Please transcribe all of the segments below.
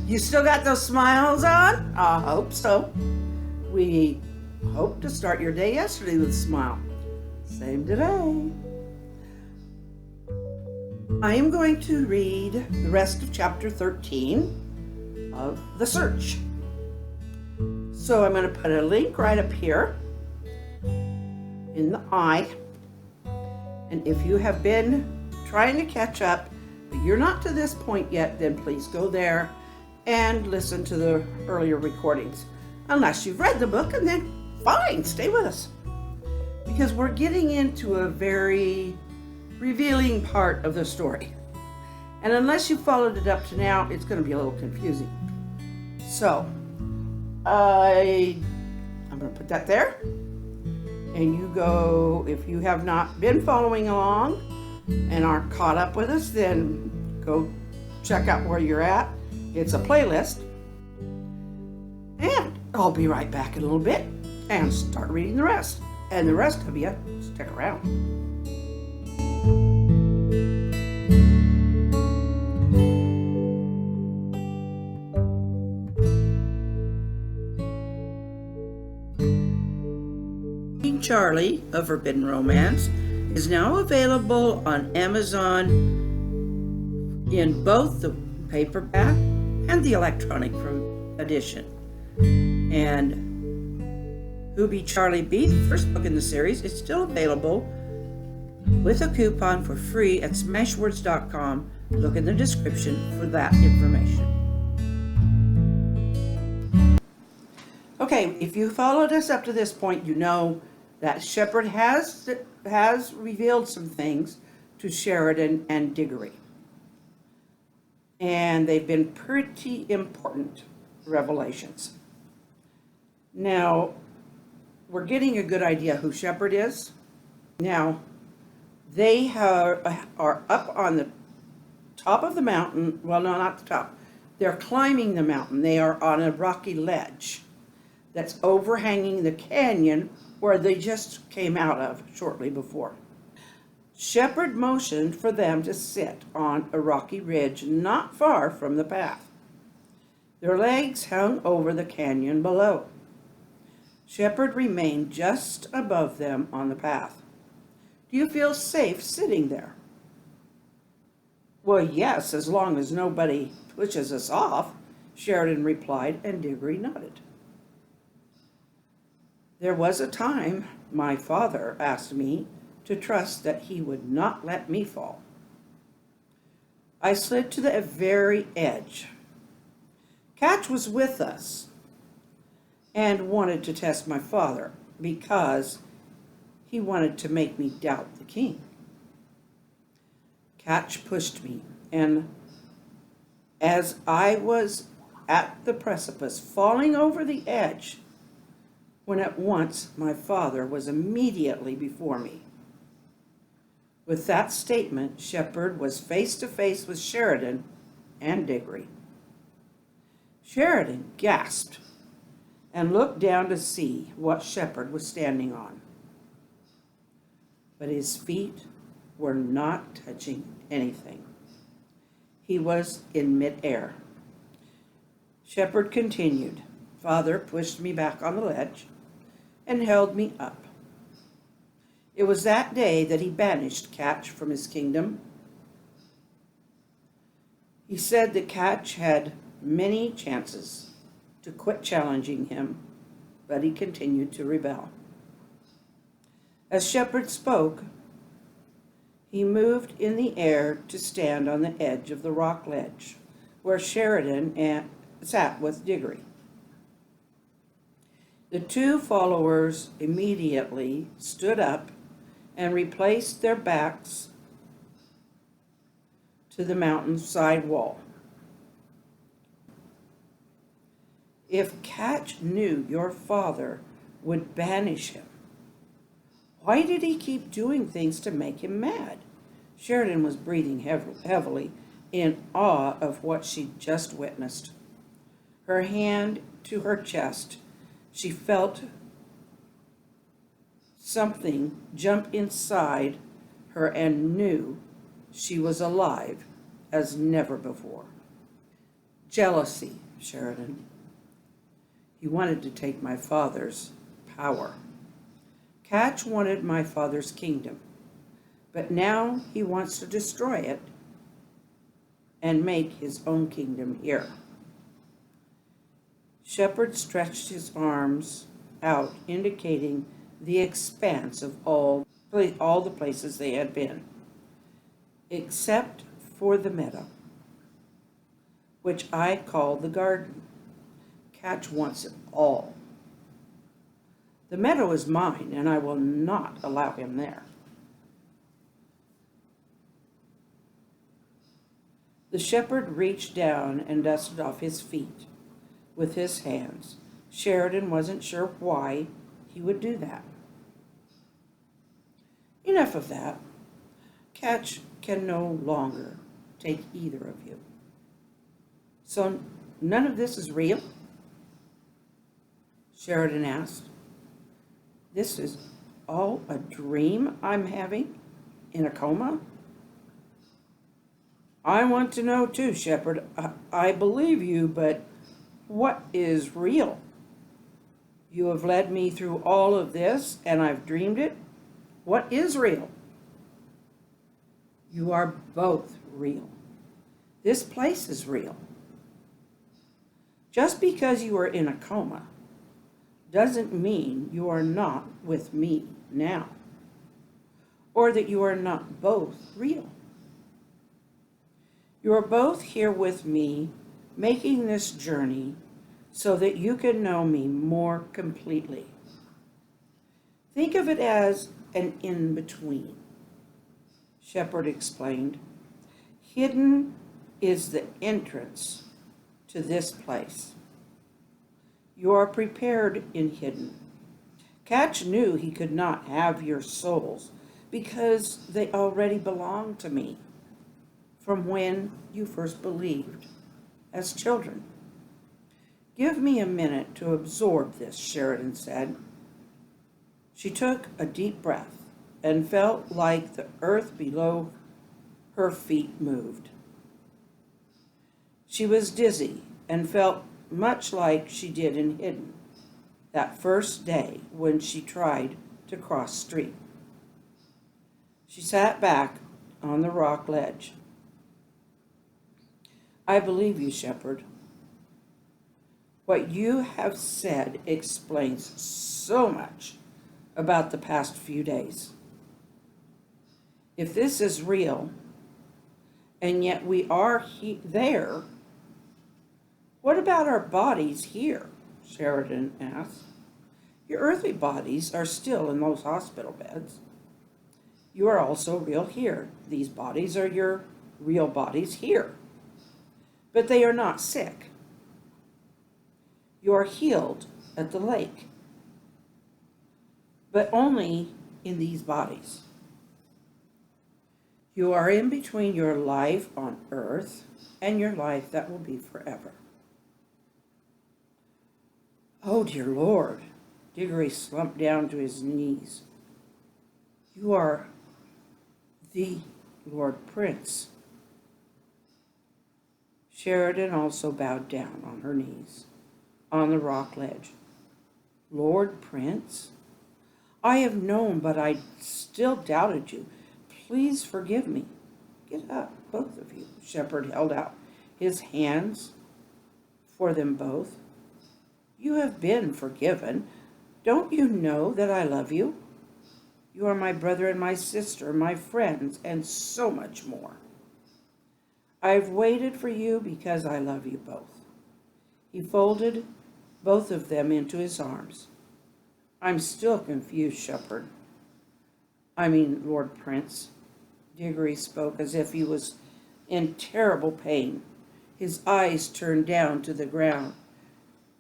You still got those smiles on? I hope so. We hope to start your day yesterday with a smile. Same today. I am going to read the rest of chapter 13 of The Search. So I'm going to put a link right up here in the eye. And if you have been trying to catch up, but you're not to this point yet, then please go there and listen to the earlier recordings. Unless you've read the book, and then fine, stay with us. Because we're getting into a very revealing part of the story. And unless you followed it up to now, it's going to be a little confusing. So, I'm going to put that there. And you go, if you have not been following along and aren't caught up with us, then go check out where you're at. It's a playlist. And I'll be right back in a little bit and start reading the rest. And the rest of you, stick around. King Charlie, A Forbidden Romance, is now available on Amazon in both the paperback and the electronic edition. And Who Be Charlie Be, the first book in the series, is still available with a coupon for free at Smashwords.com. Look in the description for that information. Okay, if you followed us up to this point, you know that Shepherd has revealed some things to Sheridan and Diggory. And they've been pretty important revelations. Now, we're getting a good idea who Shepherd is. Now, they are up on the top of the mountain. Well, no, not the top. They're climbing the mountain. They are on a rocky ledge that's overhanging the canyon where they just came out of shortly before. Shepherd motioned for them to sit on a rocky ridge not far from the path. Their legs hung over the canyon below. Shepherd remained just above them on the path. Do you feel safe sitting there? Well, yes, as long as nobody pushes us off, Sheridan replied, and Diggory nodded. There was a time my father asked me to trust that he would not let me fall. I slid to the very edge. Catch was with us and wanted to test my father because he wanted to make me doubt the king. Catch pushed me, and as I was at the precipice, falling over the edge, when at once my father was immediately before me. With that statement, Shepherd was face to face with Sheridan and Diggory. Sheridan gasped and looked down to see what Shepherd was standing on. But his feet were not touching anything. He was in midair. Shepherd continued. Father pushed me back on the ledge and held me up. It was that day that he banished Catch from his kingdom. He said that Catch had many chances to quit challenging him, but he continued to rebel. As Shepherd spoke, he moved in the air to stand on the edge of the rock ledge where Sheridan sat with Diggory. The two followers immediately stood up and replaced their backs to the mountain's side wall. If Catch knew your father would banish him, why did he keep doing things to make him mad? Sheridan was breathing heavily in awe of what she'd just witnessed. Her hand to her chest, she felt something jump inside her and knew she was alive as never before. Jealousy, Sheridan. He wanted to take my father's power. Catch wanted my father's kingdom, but now he wants to destroy it and make his own kingdom here. Shepherd stretched his arms out, indicating the expanse of all the places they had been, except for the meadow, which I call the garden. Catch wants it all. The meadow is mine, and I will not allow him there. The shepherd reached down and dusted off his feet with his hands. Sheridan wasn't sure why he would do that. Enough of that. Catch can no longer take either of you. So none of this is real? Sheridan asked. This is all a dream I'm having in a coma? I want to know too, Shepherd. I believe you, but what is real? You have led me through all of this, and I've dreamed it. What is real? You are both real. This place is real. Just because you are in a coma doesn't mean you are not with me now, or that you are not both real. You are both here with me, making this journey so that you can know me more completely. Think of it as an in-between, Shepherd explained. Hidden is the entrance to this place. You are prepared in hidden. Catch knew he could not have your souls because they already belong to me from when you first believed as children. Give me a minute to absorb this, Sheridan said. She took a deep breath and felt like the earth below her feet moved. She was dizzy and felt much like she did in Hidden that first day when she tried to cross street. She sat back on the rock ledge. I believe you, Shepherd. What you have said explains so much about the past few days. If this is real, and yet we are there, what about our bodies here? Sheridan asked. Your earthly bodies are still in those hospital beds. You are also real here. These bodies are your real bodies here. But they are not sick. You are healed at the lake, but only in these bodies. You are in between your life on earth and your life that will be forever. Oh, dear Lord. Diggory slumped down to his knees. You are the Lord Prince. Sheridan also bowed down on her knees on the rock ledge. Lord Prince? I have known, but I still doubted you. Please forgive me. Get up, both of you. Shepherd held out his hands for them both. You have been forgiven. Don't you know that I love you? You are my brother and my sister, my friends, and so much more. I've waited for you because I love you both. He folded both of them into his arms. I'm still confused, Shepherd. Lord Prince. Diggory spoke as if he was in terrible pain. His eyes turned down to the ground.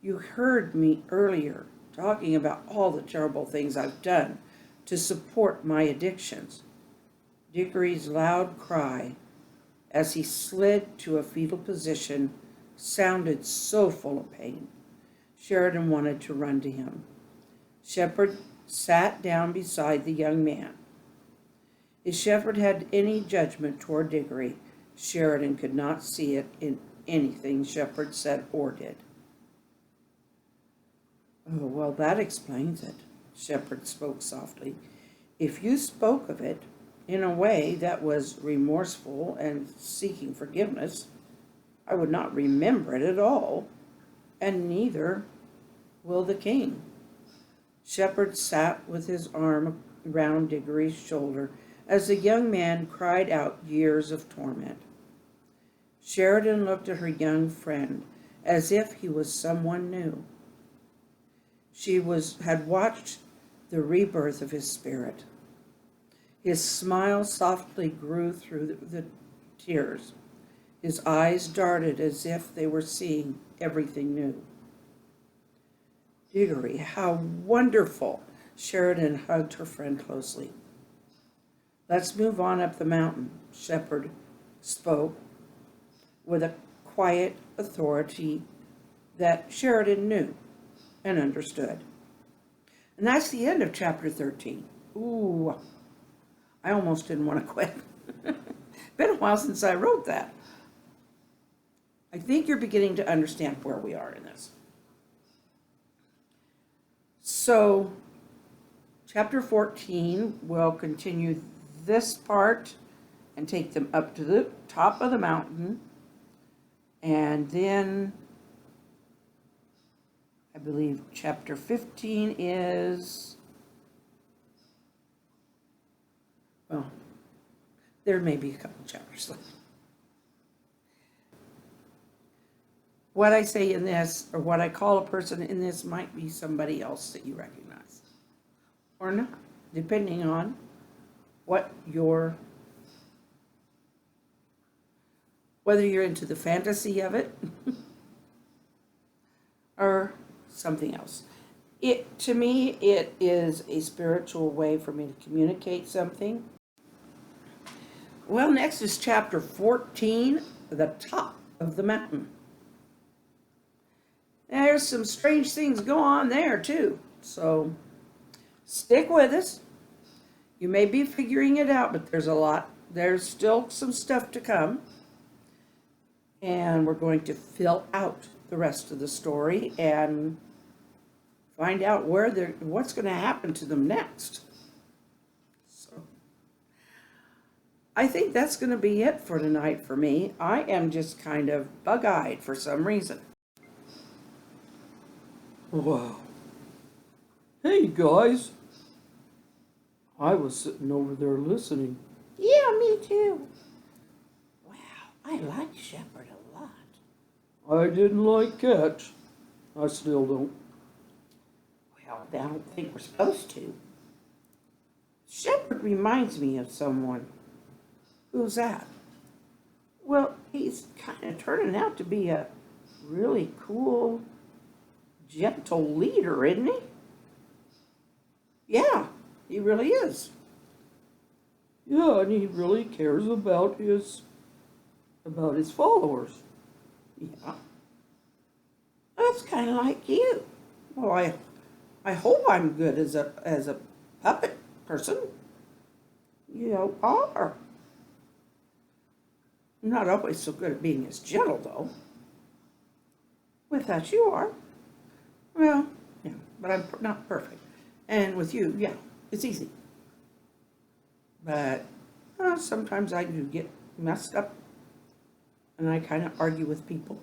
You heard me earlier talking about all the terrible things I've done to support my addictions. Diggory's loud cry as he slid to a fetal position sounded so full of pain. Sheridan wanted to run to him. Shepherd sat down beside the young man. If Shepherd had any judgment toward Diggory, Sheridan could not see it anything Shepherd said or did. Oh, well, that explains it, Shepherd spoke softly. If you spoke of it in a way that was remorseful and seeking forgiveness, I would not remember it at all, and neither will the king. Shepherd sat with his arm round Diggory's shoulder as the young man cried out years of torment. Sheridan looked at her young friend as if he was someone new. She had watched the rebirth of his spirit. His smile softly grew through the tears. His eyes darted as if they were seeing everything new. Diggory, how wonderful! Sheridan hugged her friend closely. Let's move on up the mountain, Shepherd spoke with a quiet authority that Sheridan knew and understood. And that's the end of chapter 13. Ooh, I almost didn't want to quit. Been a while since I wrote that. I think you're beginning to understand where we are in this. So, chapter 14 will continue this part and take them up to the top of the mountain. And then, I believe chapter 15 is, well, there may be a couple chapters left. What I say in this, or what I call a person in this, might be somebody else that you recognize. Or not, depending on what whether you're into the fantasy of it or something else. To me, it is a spiritual way for me to communicate something. Well, next is chapter 14, the top of the mountain. There's some strange things go on there too, so stick with us. You may be figuring it out, but there's still some stuff to come. And we're going to fill out the rest of the story and find out what's going to happen to them next. So I think that's going to be it for tonight for me. I am just kind of bug-eyed for some reason. Wow. Hey, guys. I was sitting over there listening. Yeah, me too. Wow, I like Shepherd a lot. I didn't like Catch. I still don't. Well, I don't think we're supposed to. Shepherd reminds me of someone. Who's that? Well, he's kind of turning out to be a really cool, gentle leader, isn't he? Yeah, he really is. Yeah, and he really cares about his followers. Yeah. That's kind of like you. Well, I hope I'm good as a puppet person. You are. I'm not always so good at being as gentle, though. With that, you are. Well, yeah, but I'm not perfect. And with you, yeah, it's easy. But sometimes I do get messed up, and I kind of argue with people,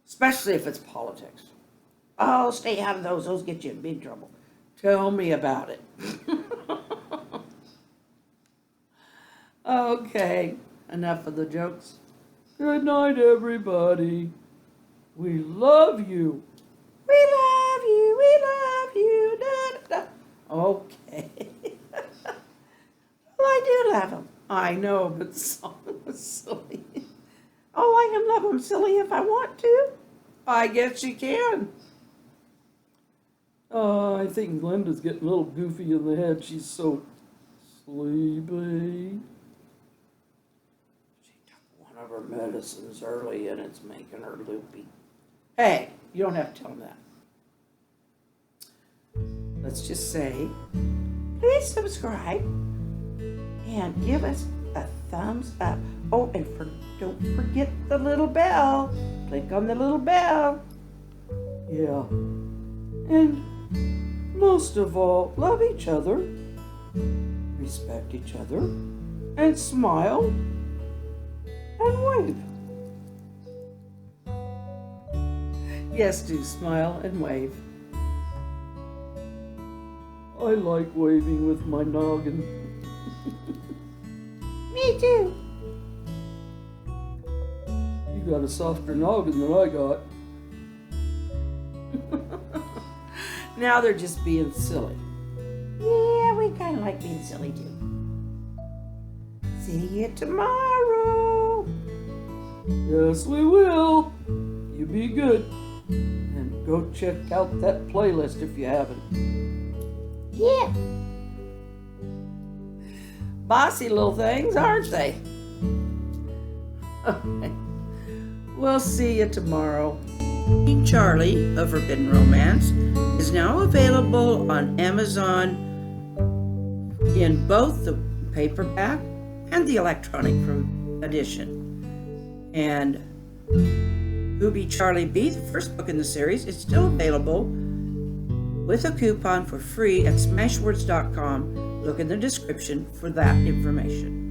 especially if it's politics. Oh, stay out of those. Those get you in big trouble. Tell me about it. Okay, enough of the jokes. Good night, everybody. We love you. We love you, we love you, da, da, da. Okay. Well, I do love them. I know, but the song was silly. Oh, I can love them silly if I want to. I guess you can. I think Glenda's getting a little goofy in the head. She's so sleepy. She took one of her medicines early and it's making her loopy. Hey, you don't have to tell them that. Let's just say, please subscribe and give us a thumbs up. Oh, and don't forget the little bell. Click on the little bell. Yeah. And most of all, love each other, respect each other, and smile and wave. Yes, do smile and wave. I like waving with my noggin. Me too. You got a softer noggin than I got. Now they're just being silly. Yeah, we kind of like being silly too. See you tomorrow. Yes, we will. You be good. And go check out that playlist if you haven't. Yeah. Bossy little things, aren't they? Okay. We'll see you tomorrow. King Charlie of Forbidden Romance is now available on Amazon in both the paperback and the electronic edition. And Who Be Charlie B, the first book in the series, is still available with a coupon for free at Smashwords.com. Look in the description for that information.